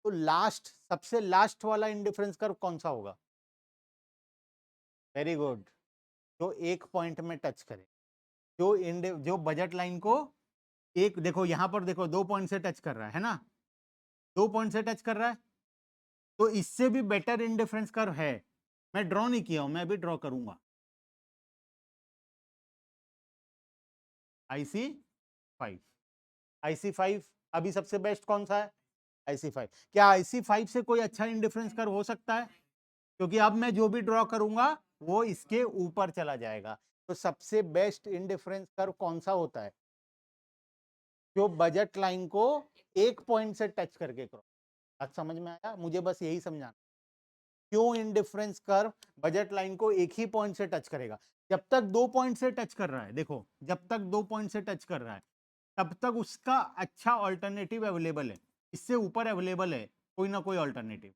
तो लास्ट, सबसे लास्ट वाला इंडिफरेंस कर्व कौन सा होगा? वेरी गुड, जो एक पॉइंट में टच करे, जो बजट लाइन को एक, देखो यहां पर देखो 2 पॉइंट से टच कर रहा है ना, 2 पॉइंट से टच कर रहा है, तो इससे भी बेटर इंडिफरेंस कर्व है। मैं ड्रॉ नहीं किया हूं, मैं अभी ड्रॉ करूंगा। IC5, IC5 अभी सबसे बेस्ट कौन सा है? IC5। क्या IC5 से कोई अच्छा इंडिफरेंस कर्व हो सकता है? क्योंकि अब मैं जो भी ड्रॉ करूंगा वो इसके ऊपर चला जाएगा। तो सबसे बेस्ट इंडिफरेंस कर्व कौन सा होता है? जो बजट लाइन को एक पॉइंट से टच करके क्रॉस। आज समझ में आया? मुझे बस यही समझाना, क्यों इंडिफरेंस कर्व बजट लाइन को एक ही पॉइंट से टच करेगा। जब तक 2 पॉइंट से टच कर रहा है, देखो जब तक 2 पॉइंट से टच कर रहा है तब तक उसका अच्छा ऑल्टरनेटिव अवेलेबल है, इससे ऊपर अवेलेबल है कोई ना कोई ऑल्टरनेटिव।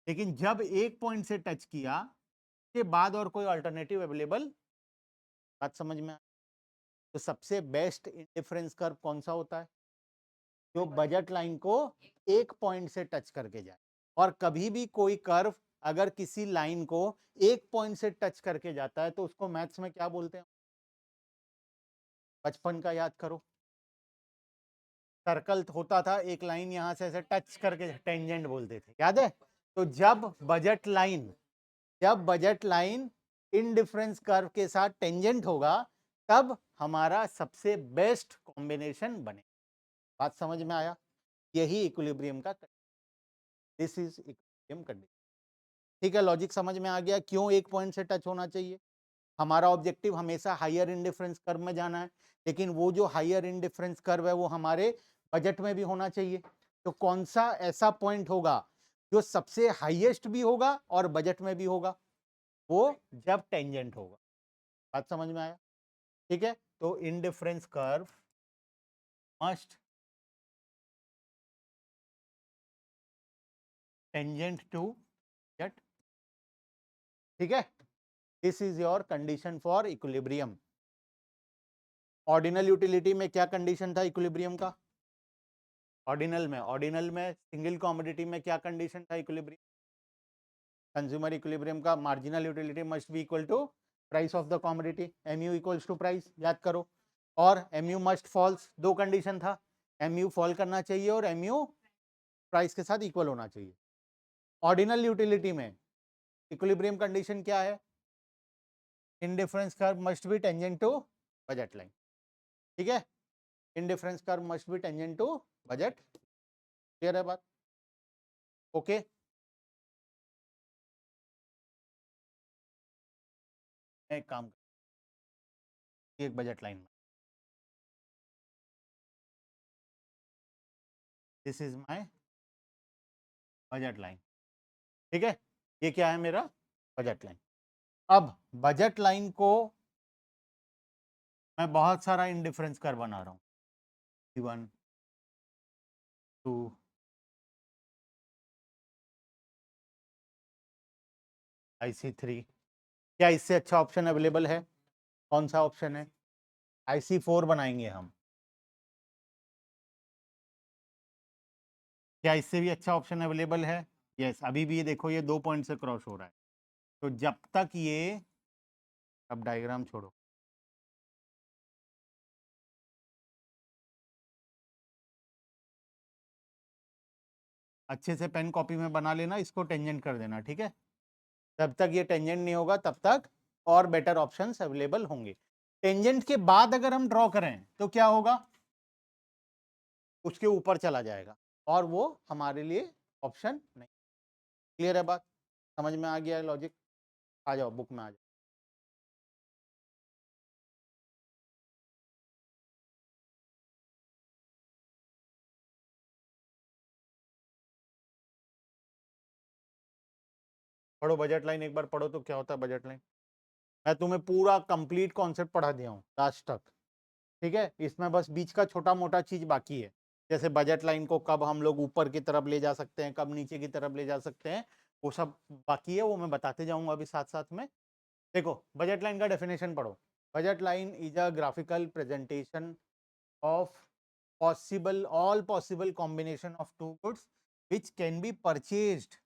लेकिन जब एक पॉइंट से टच किया के बाद और कोई ऑल्टरनेटिव अवेलेबल, बात समझ में? तो सबसे बेस्ट इंडिफरेंस कर्व कौन सा होता है? जो बजट लाइन को एक पॉइंट से टच करके जाए। और कभी भी कोई कर्व अगर किसी लाइन को एक पॉइंट से टच करके जाता है तो उसको मैथ्स में क्या बोलते हैं? बचपन का याद करो, सर्कल होता था, एक लाइन यहां से ऐसे टच करके टेंजेंट बोलते थे, याद है? तो जब बजट लाइन इनडिफरेंस कर्व के साथ टेंजेंट होगा तब हमारा सबसे बेस्ट कॉम्बिनेशन बने। बात समझ में आया? यही इक्विलिब्रियम का, दिस इज इक्विलिब्रियम कंडीशन। ठीक है, लॉजिक समझ में आ गया क्यों एक पॉइंट से टच होना चाहिए? हमारा ऑब्जेक्टिव हमेशा हायर इंडिफरेंस कर्व में जाना है, लेकिन वो जो हायर इंडिफरेंस कर्व है वो हमारे बजट में भी होना चाहिए। तो कौन सा ऐसा पॉइंट होगा जो सबसे हाईएस्ट भी होगा और बजट में भी होगा? वो जब टेंजेंट होगा। बात समझ में आया? ठीक है, तो indifference curve must tangent to budget. ठीक है, this is your condition for equilibrium. Ordinal utility में क्या कंडीशन था इक्विलिब्रियम का? ऑर्डिनल में सिंगल कमोडिटी में क्या कंडीशन था इक्विलिब्रियम? कंज्यूमर इक्विलिब्रियम का marginal utility must be equal to price of the commodity, MU equals to price, याद करो। और MU मस्ट फॉल्स, दो कंडीशन था, MU फॉल करना चाहिए और MU प्राइस के साथ इक्वल होना चाहिए। ऑर्डिनल यूटिलिटी में इक्विलिब्रियम कंडीशन क्या है? Indifference curve must be tangent to budget line. ठीक है, indifference curve must be tangent to budget. Clear है बात? ओके। एक काम, एक बजट लाइन में, this is my budget line. ठीक है, ये क्या है? मेरा बजट लाइन। अब बजट लाइन को मैं बहुत सारा इंडिफरेंस कर बना रहा हूँ, IC1, 2, IC3। क्या इससे अच्छा ऑप्शन अवेलेबल है? कौन सा ऑप्शन है? IC4 बनाएंगे हम। क्या इससे भी अच्छा ऑप्शन अवेलेबल है? यस, अभी भी ये देखो, ये 2 पॉइंट से क्रॉस हो रहा है। तो जब तक ये अब डायग्राम छोड़ो, अच्छे से पेन कॉपी में बना लेना, इसको टेंजेंट कर देना, ठीक है। जब तक ये टेंजेंट नहीं होगा तब तक और बेटर ऑप्शंस अवेलेबल होंगे। टेंजेंट के बाद अगर हम ड्रॉ करें तो क्या होगा, उसके ऊपर चला जाएगा और वो हमारे लिए ऑप्शन नहीं। क्लियर है बात, समझ में आ गया है लॉजिक? आ जाओ बुक में आ जाओ। पढ़ो बजट लाइन, एक बार पढ़ो तो क्या होता है बजट लाइन। मैं तुम्हें पूरा कंप्लीट कॉन्सेप्ट पढ़ा दिया हूँ लास्ट तक, ठीक है। इसमें बस बीच का छोटा मोटा चीज बाकी है, जैसे बजट लाइन को कब हम लोग ऊपर की तरफ ले जा सकते हैं, कब नीचे की तरफ ले जा सकते हैं, वो सब बाकी है, वो मैं बताते जाऊंगा अभी साथ साथ में। देखो बजट लाइन का डेफिनेशन पढ़ो। Budget line is a graphical presentation of all possible combination of two goods which can be purchased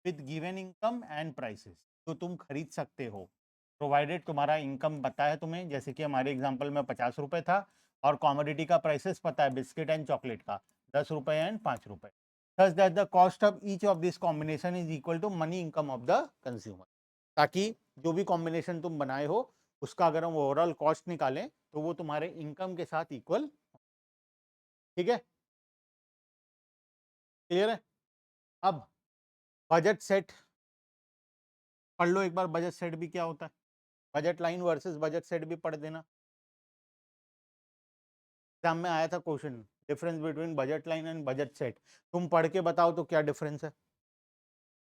with given income and prices। तो तुम खरीद सकते हो प्रोवाइडेड तुम्हारा इनकम पता है तुम्हें, जैसे कि हमारे एग्जांपल में 50 रुपए था और कॉमोडिटी का प्राइसेस पता है बिस्किट एंड चॉकलेट का 10 रुपए एंड 5 रुपए। Such that the cost of each of this combination is equal to money income of the consumer, ताकि जो भी कॉम्बिनेशन तुम बनाए हो उसका अगर हम ओवरऑल कॉस्ट निकालें तो वो तुम्हारे इनकम के साथ इक्वल, ठीक है। क्लियर है? अब बजट सेट पढ़ लो एक बार, बजट सेट भी क्या होता है, budget line versus budget set भी पढ़ देना। एग्जाम में आया था question, difference between budget line and budget set. तुम पढ़ के बताओ तो क्या डिफरेंस है,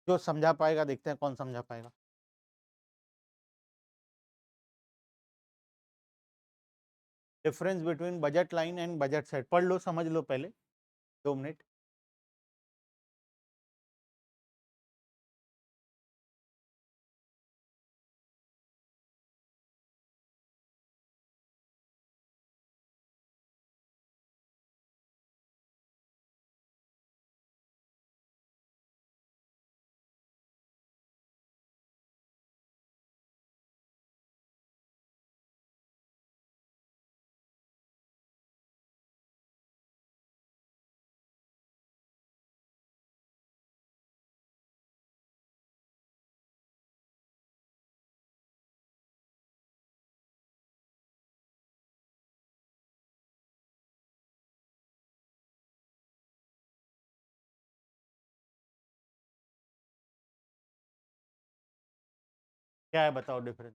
जो समझा पाएगा, देखते हैं कौन समझा पाएगा। Difference between budget line and budget set पढ़ लो, समझ लो पहले 2 मिनट। क्या है बताओ डिफरेंस।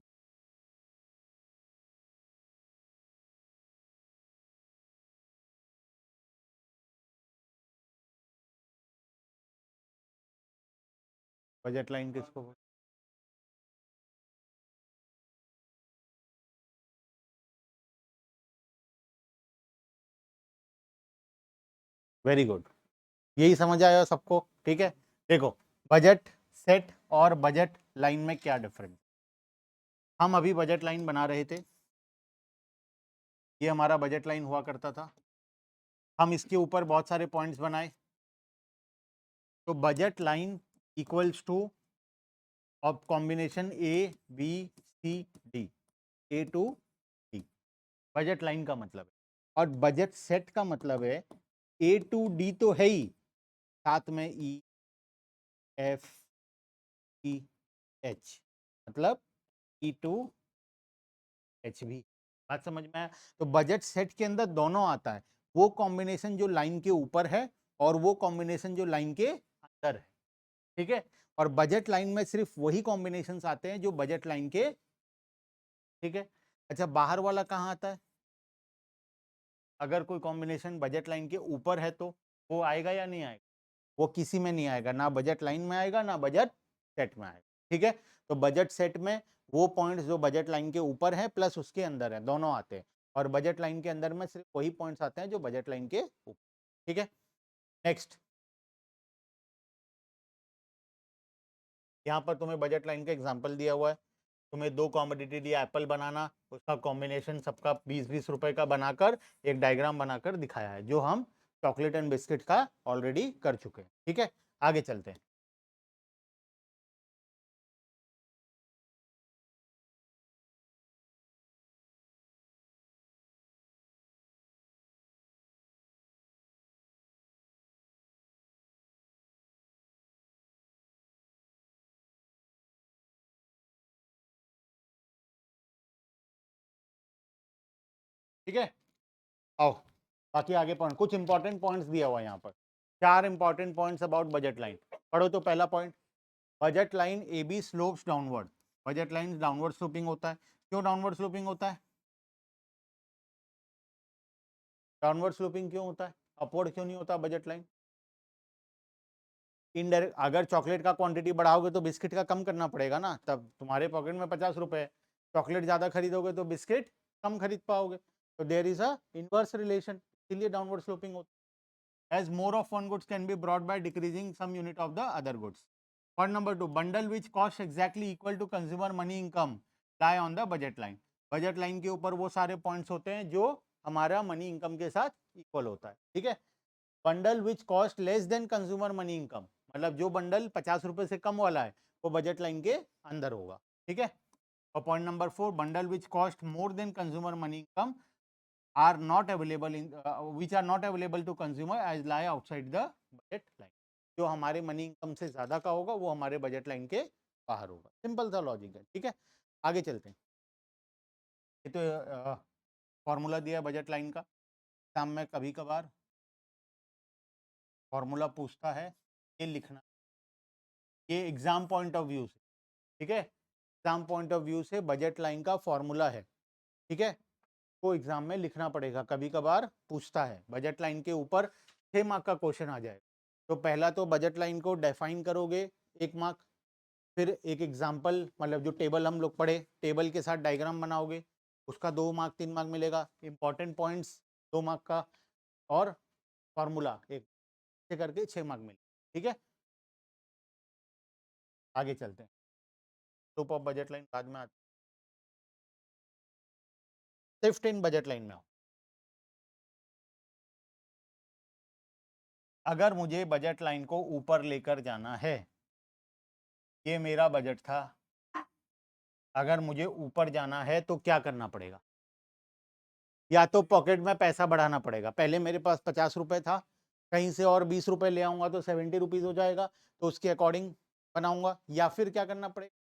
बजट लाइन किसको बोलते हैं? वेरी गुड, यही समझ आया सबको, ठीक है। देखो बजट सेट और बजट लाइन में क्या डिफरेंस। हम अभी बजट लाइन बना रहे थे, ये हमारा बजट लाइन हुआ करता था, हम इसके ऊपर बहुत सारे पॉइंट्स बनाए, तो budget line equals to of combination A B C D, A to D, budget line का मतलब है। और बजट सेट का मतलब है ए टू डी तो है ही, साथ में ई एफ ई एच, मतलब ई टू एच भी। बात समझ में आया? तो बजट सेट के अंदर दोनों आता है, वो कॉम्बिनेशन जो लाइन के ऊपर है और वो कॉम्बिनेशन जो लाइन के अंदर है, ठीक है। और बजट लाइन में सिर्फ वही कॉम्बिनेशंस आते हैं जो बजट लाइन के, ठीक है। अच्छा बाहर वाला कहाँ आता है, अगर कोई कॉम्बिनेशन बजट लाइन के ऊपर है तो वो आएगा या नहीं आएगा, वो किसी में नहीं आएगा, ना बजट लाइन में आएगा ना बजट सेट में आएगा, ठीक है। तो बजट सेट में वो पॉइंट्स जो बजट लाइन के ऊपर है प्लस उसके अंदर है, दोनों आते हैं। और बजट लाइन के अंदर में सिर्फ वही पॉइंट्स आते हैं जो बजट लाइन के ऊपर, ठीक है। नेक्स्ट, यहाँ पर तुम्हें बजट लाइन का एग्जाम्पल दिया हुआ है, तुम्हें 2 कॉमोडिटी दिया, एप्पल बनाना, उसका कॉम्बिनेशन सबका 20-20 रुपए का बनाकर एक डायग्राम बनाकर दिखाया है, जो हम चॉकलेट एंड बिस्किट का ऑलरेडी कर चुके हैं, ठीक है। आगे चलते हैं। ठीक है, आओ बाकी आगे पॉइंट, कुछ इंपॉर्टेंट पॉइंट्स दिया हुआ है यहाँ पर, 4 important points about budget line. पढ़ो तो पहला point, budget line A B slopes downward. Budget line downward sloping होता है। क्यों डाउनवर्ड स्लोपिंग होता है? डाउनवर्ड स्लोपिंग क्यों होता है? अपवर्ड क्यों नहीं होता बजट लाइन? इनडायरेक्ट, अगर चॉकलेट का क्वांटिटी बढ़ाओगे तो बिस्किट का कम करना पड़ेगा ना, तब तुम्हारे पॉकेट में 50 रुपए है, चॉकलेट ज्यादा खरीदोगे तो बिस्किट कम खरीद पाओगे, तो there is a inverse relation, इसलिए डाउनवर्ड स्लोपिंग होता है। As more of one goods can be brought by decreasing some unit of the other goods. Point number 2, bundle which cost exactly equal to consumer money income lie on the budget line. Budget line के ऊपर वो सारे पॉइंट्स होते हैं जो हमारा मनी इनकम के साथ इक्वल होता है, ठीक है। Bundle which cost less than consumer money income, मतलब जो बंडल 50 रुपए से कम वाला है वो बजट लाइन के अंदर होगा, ठीक है। और point number 4, bundle which cost more than consumer money income are not available in which are not available to consumer as lie outside the budget line. जो हमारे मनी इनकम से ज्यादा का होगा वो हमारे बजट लाइन के बाहर होगा। सिंपल सा लॉजिक है, ठीक है। आगे चलते हैं। ये तो फॉर्मूला दिया बजट लाइन का, एग्जाम में कभी कभार फॉर्मूला पूछता है, ये लिखना, ये एग्जाम पॉइंट ऑफ व्यू से, ठीक है, एग्जाम पॉइंट ऑफ व्यू से बजट लाइन का फॉर्मूला है, ठीक है, को एग्जाम में लिखना पड़ेगा, कभी कभार पूछता है। बजट लाइन के ऊपर 6 मार्क का क्वेश्चन आ जाए, तो पहला तो बजट लाइन को डिफाइन करोगे 1 मार्क, फिर एक एग्जाम्पल, मतलब जो टेबल हम लोग पढ़े, टेबल के साथ डायग्राम बनाओगे, उसका 2 मार्क 3 मार्क मिलेगा, इंपॉर्टेंट पॉइंट्स 2 मार्क का, और फॉर्मूला एक से करके 6 मार्क मिले, ठीक है। आगे चलते हैं, ग्रुप ऑफ बजट लाइन बाद में आते, शिफ्ट इन बजट लाइन में आओ। अगर मुझे बजट लाइन को ऊपर लेकर जाना है, ये मेरा बजट था, अगर मुझे ऊपर जाना है तो क्या करना पड़ेगा? या तो पॉकेट में पैसा बढ़ाना पड़ेगा, पहले मेरे पास 50 रुपए था, कहीं से और 20 रुपए ले आऊंगा तो 70 रुपीज हो जाएगा, तो उसके अकॉर्डिंग बनाऊंगा। या फिर क्या करना पड़ेगा,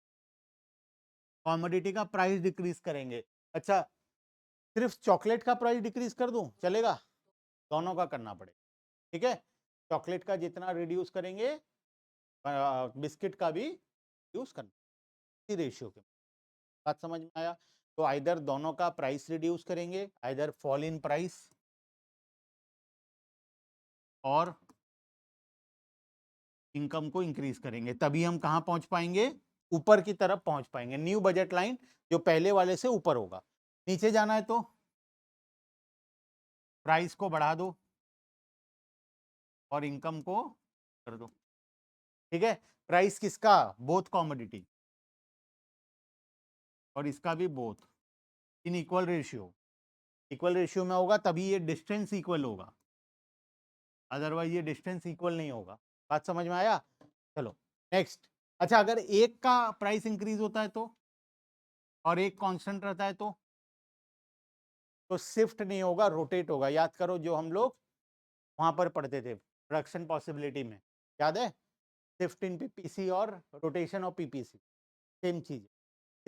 कॉमोडिटी का प्राइस डिक्रीज करेंगे। अच्छा, सिर्फ चॉकलेट का प्राइस डिक्रीज कर दूं चलेगा? दोनों का करना पड़ेगा, ठीक है। चॉकलेट का जितना रिड्यूस करेंगे बिस्किट का भी रिड्यूस करना, इसी रेशियो के। बात समझ में आया? तो आइदर दोनों का प्राइस रिड्यूस करेंगे, आइदर फॉल इन प्राइस और इनकम को इंक्रीज करेंगे, तभी हम कहां पहुंच पाएंगे? ऊपर की तरफ पहुंच पाएंगे, न्यू बजट लाइन जो पहले वाले से ऊपर होगा। नीचे जाना है तो प्राइस को बढ़ा दो और इनकम को कर दो, ठीक है। प्राइस किसका? बोथ कॉमोडिटी, और इसका भी both, in equal ratio, equal ratio में होगा तभी ये डिस्टेंस इक्वल होगा, अदरवाइज ये डिस्टेंस इक्वल नहीं होगा। बात समझ में आया? चलो नेक्स्ट। अच्छा, अगर एक का प्राइस इंक्रीज होता है तो, और एक कांस्टेंट रहता है तो शिफ्ट नहीं होगा, रोटेट होगा। याद करो जो हम लोग वहां पर पढ़ते थे प्रोडक्शन पॉसिबिलिटी में, याद है? शिफ्ट इन पीपीसी और रोटेशन ऑफ पीपीसी, सेम चीज।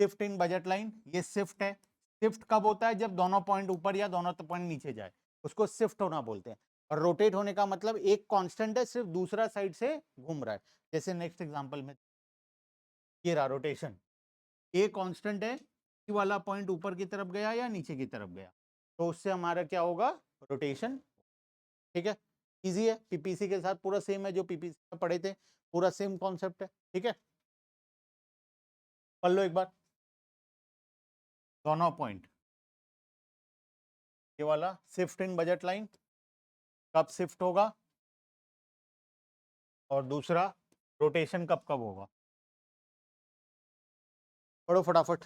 शिफ्ट इन बजट लाइन, ये शिफ्ट है। शिफ्ट कब होता है? जब दोनों पॉइंट ऊपर या दोनों पॉइंट नीचे जाए, उसको शिफ्ट होना बोलते हैं। और रोटेट होने का मतलब एक कांस्टेंट है, सिर्फ दूसरा साइड से घूम रहा है। जैसे नेक्स्ट एग्जांपल में ये रहा रोटेशन, ए कांस्टेंट है, ई वाला पॉइंट ऊपर की तरफ गया या नीचे की तरफ गया, तो उससे हमारा क्या होगा? रोटेशन, ठीक है। इजी है, पीपीसी के साथ पूरा सेम है, जो पीपीसी में पढ़े थे, पूरा सेम कॉन्सेप्ट है, ठीक है। पढ़ लो एक बार, दोनों पॉइंट, ये वाला शिफ्ट इन बजट लाइन कब शिफ्ट होगा, और दूसरा रोटेशन कब कब होगा। पढ़ो फटाफट।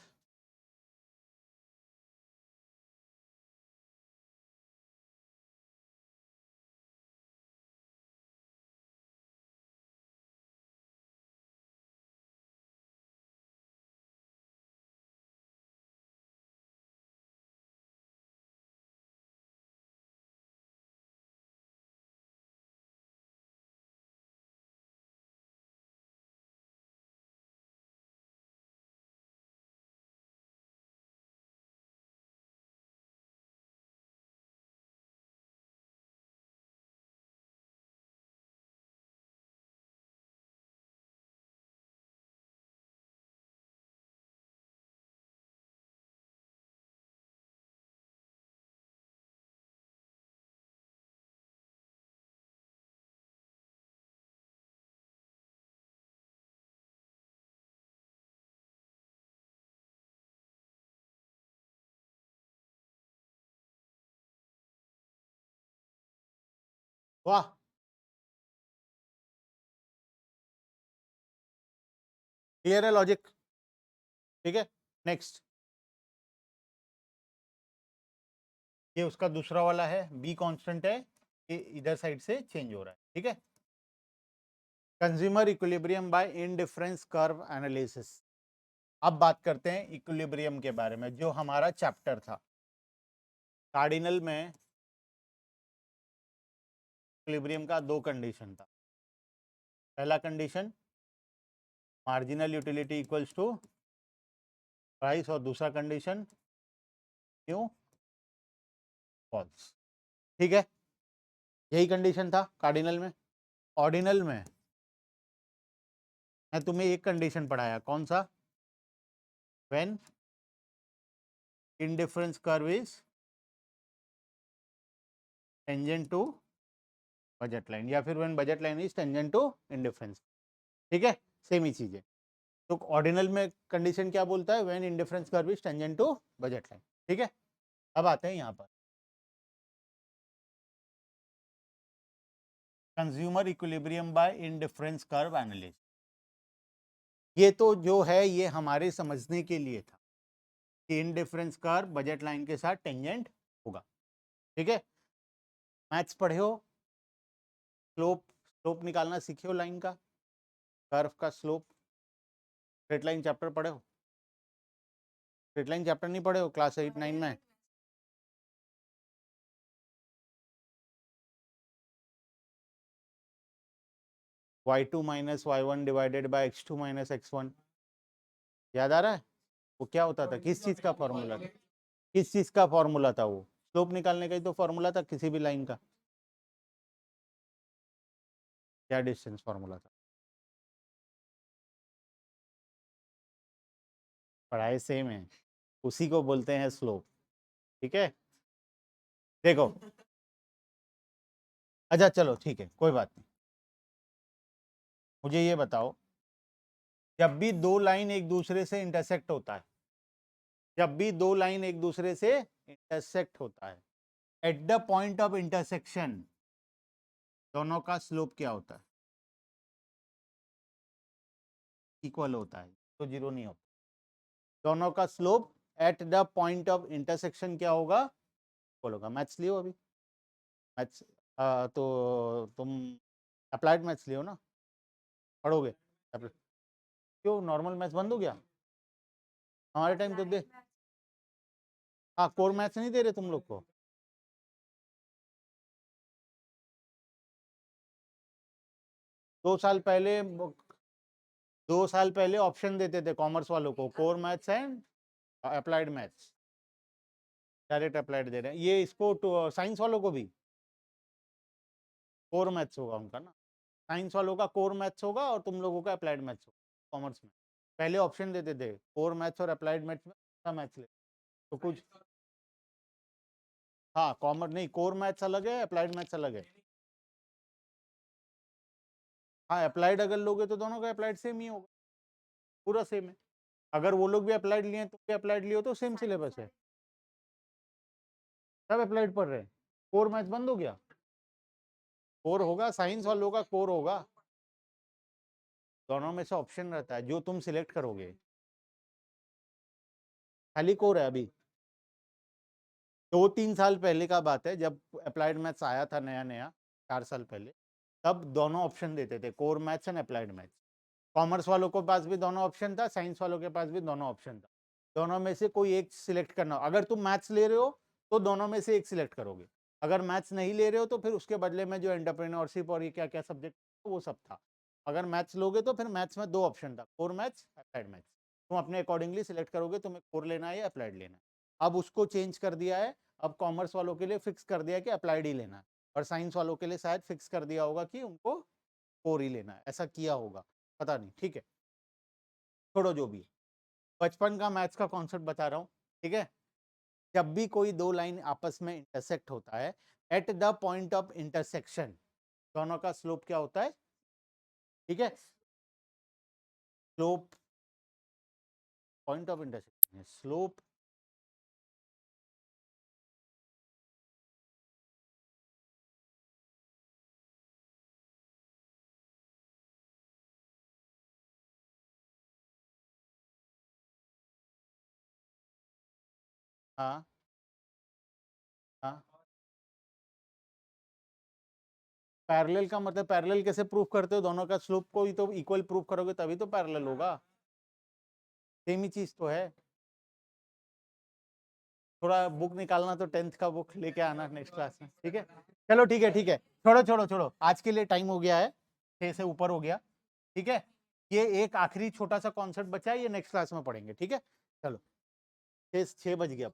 वाह, क्लियर है लॉजिक? ठीक है, नेक्स्ट, ये उसका दूसरा वाला है, बी कांस्टेंट है, ये इधर साइड से चेंज हो रहा है, ठीक है। Consumer equilibrium by indifference curve analysis. अब बात करते हैं इक्विलिब्रियम के बारे में, जो हमारा चैप्टर था। कार्डिनल में इक्विलिब्रियम का दो कंडीशन था। पहला condition marginal utility equals to price, और दूसरा कंडीशन क्यों फॉल्स, ठीक है। यही कंडीशन था कार्डिनल में। ऑर्डिनल में मैं तुम्हें एक कंडीशन पढ़ाया, कौन सा? When indifference curve is tangent to budget line, या फिर when budget line is tangent to indifference, ठीक है, सेम ही चीज है। तो ऑर्डिनल में कंडीशन क्या बोलता है? When indifference curve is tangent to budget line, ठीक है। अब आते हैं यहाँ पर consumer equilibrium by indifference curve analysis. ये तो जो है ये हमारे समझने के लिए था कि इंडिफरेंस कर्व बजट लाइन के साथ टेंजेंट होगा, ठीक है। मैथ्स पढ़े हो, स्लोप स्लोप निकालना सीखे हो लाइन का, कर्व का स्लोप। स्ट्रेट लाइन चैप्टर पढ़े हो? स्ट्रेट लाइन चैप्टर नहीं पढ़े हो क्लास 8-9 में? y2 minus y1 divided by x2 minus x1, याद आ रहा है? वो क्या होता था, किस चीज का फॉर्मूला था? किस चीज का फॉर्मूला था वो? स्लोप निकालने का ही तो फॉर्मूला था किसी भी लाइन का। क्या डिस्टेंस फॉर्मूला था? पढ़ाई सेम है, उसी को बोलते हैं स्लोप, ठीक है। देखो, अच्छा चलो ठीक है, कोई बात नहीं। मुझे ये बताओ, जब भी दो लाइन एक दूसरे से इंटरसेक्ट होता है, जब भी दो लाइन एक दूसरे से इंटरसेक्ट होता है, at the point of intersection दोनों का स्लोप क्या होता है? इक्वल होता है, तो जीरो नहीं होता। दोनों का slope at the point of intersection क्या होगा? इक्वल होगा। मैथ्स लियो अभी, मैथ्स तो तुम अप्लाइड मैथ्स लियो ना, पढ़ोगे? क्यों नॉर्मल मैथ्स बंद हो गया? हमारे टाइम तो दे, हाँ कोर मैथ्स नहीं दे रहे तुम लोग को? 2 साल पहले, 2 साल पहले ऑप्शन देते थे कॉमर्स वालों को, core maths and applied maths. Direct applied दे रहे हैं ये इसको, साइंस वालों को भी कोर मैथ्स होगा उनका ना। साइंस वालों का कोर मैथ्स होगा और तुम लोगों का अप्लाइड मैथ्स होगा कॉमर्स में। पहले ऑप्शन देते थे कोर मैथ्स और अप्लाइड मैथ्स में मैथ्स ले, तो कुछ, हाँ कॉमर्स नहीं, कोर मैथ्स अलग है, अप्लाइड मैथ्स अलग है। हाँ अप्लाइड अगर लोगे तो दोनों का अप्लाइड सेम ही होगा, पूरा सेम है। अगर वो लोग भी अप्लाइड लिए तो भी अप्लाइड लियो तो सेम सिलेबस है, सब अप्लाइड पढ़ रहे हैं। कोर मैथ्स बंद हो गया? कोर होगा, साइंस वालों का कोर होगा। दोनों में से ऑप्शन रहता है जो तुम सिलेक्ट करोगे, खाली कोर है अभी। 2-3 साल पहले का बात है जब अप्लाइड मैथ्स आया था नया नया, 4 साल पहले, तब दोनों ऑप्शन देते थे, core maths and applied maths. Commerce वालों के पास भी दोनों ऑप्शन था, साइंस वालों के पास भी दोनों ऑप्शन था। दोनों में से कोई एक सिलेक्ट करना, अगर तुम मैथ्स ले रहे हो तो दोनों में से एक सिलेक्ट करोगे। अगर मैथ्स नहीं ले रहे हो तो फिर उसके बदले में जो एंटरप्रेन्योरशिप और ये क्या क्या सब्जेक्ट वो सब था। अगर मैथ्स लोगे तो फिर मैथ्स में 2 ऑप्शन था, कोर मैथ्स, अप्लाइड मैथ्स। तुम अपने अकॉर्डिंगली सिलेक्ट करोगे तुम्हें कोर लेना है या अप्लाइड लेना है। अब उसको चेंज कर दिया है, अब कॉमर्स वालों के लिए फिक्स कर दिया है कि अप्लाइड ही लेना है, और साइंस वालों के लिए शायद फिक्स कर दिया होगा कि उनको कोर ही लेना है, ऐसा किया होगा, पता नहीं, ठीक है, छोड़ो जो भी है। बचपन का मैथ्स का कॉन्सेप्ट बता रहा हूँ, ठीक है। जब भी कोई दो लाइन आपस में इंटरसेक्ट होता है, at the point of intersection दोनों का स्लोप क्या होता है, ठीक है। Slope, point of intersection, slope हाँ हाँ, पैरेलल का मतलब पैरेलल कैसे प्रूफ करते हो? दोनों का स्लोप को ही तो इक्वल प्रूफ करोगे तभी तो पैरेलल होगा, सेम ही चीज तो है। थोड़ा बुक निकालना तो 10th का बुक लेके आना नेक्स्ट क्लास में, ठीक है? चलो ठीक है, ठीक है, छोड़ो छोड़ो छोड़ो, आज के लिए टाइम हो गया है, 6 से ऊपर हो गया, ठीक है? ये एक आखिरी छोटा सा कॉन्सेप्ट बचा है, ये नेक्स्ट क्लास में पढ़ेंगे, ठीक है? चलो 6 बज गया।